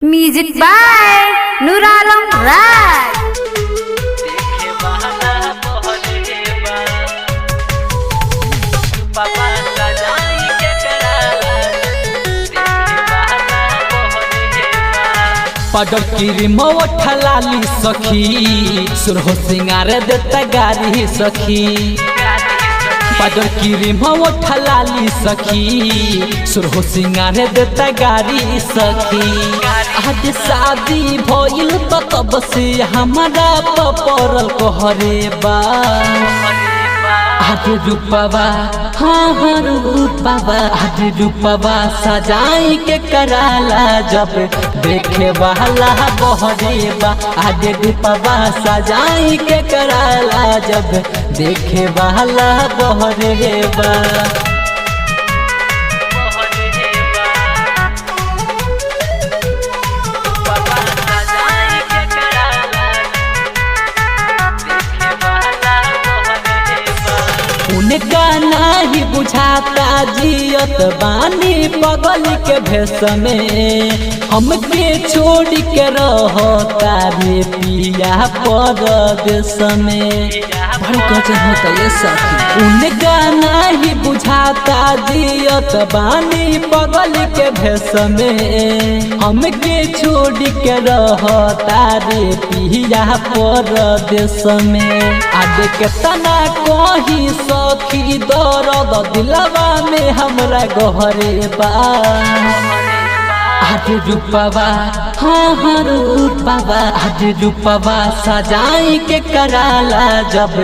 Music by Noor Alam Raj. Powder cream ठलाली सखी सुरहो सिंगार देता गारी सखी। पाउडर क्रीम ठलाली सखी सुरहो सिंगार देता गारी सखी। आज शादी भइल तो तब से हमारा पपरल कहरे बा। आज रूपवा हाँ रूपवा आज रूपवा सजाई के कराला जब देखे वाला बहरे बा। आज रूपवा सजाई के कराला जब देखे वाला बहरे बा। उनका नाही बुझाता जियत बानी पगल के भेष में। हमके छोड़ के रहता रे पिया परदेश में। बड़ी गजब होता ये सखी। उनका नाही बुझाता जियत बानी पगल के भेष में। हमके छोड़ के रहता रे पिया परदेश में। आज केतना कही सखी दर्द दिलवा में हमरा गहरे बा। आज रूपवा हाँ रूपवा आज रूपवा सजाई के कराला जब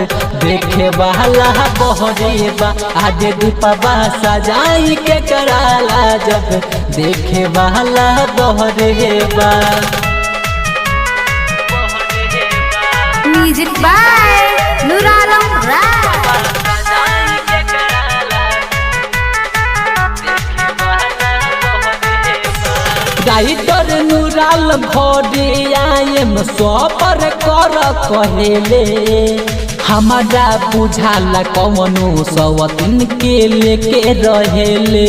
देखे वाला बहरे बा। आज रूपवा सजाई के कराला जब देखे वाला बहरे बा। Music by Noor Alam Raj. Writer Noor Alam घरे आयम सबर कर कहेले। हमारा बुझाला कवनो सवतिन के लेके रहेले।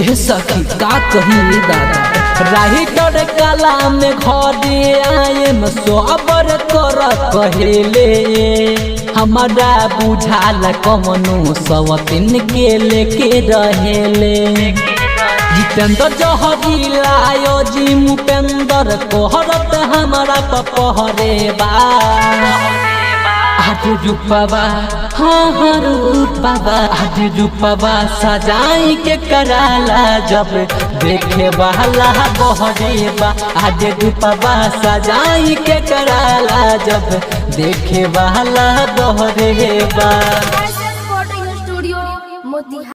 ए सखी का कही दादा। राइटर कलाम घरे आयम सबर कर कहेले। हमारा बुझाला कवनो सवतिन के लेके रहेले। जितेंद्र जहरीला जी मुपेंद्र कोहरत हमारा पपहरे बा। आज रूपवा हाँ रूपवा आज रूपवा सजाई के कराला जब देखे वाला बहरे बा। आज रूपवा सजाई के कराला जब देखे वाला बहरे बा। स्टूडियो मोती।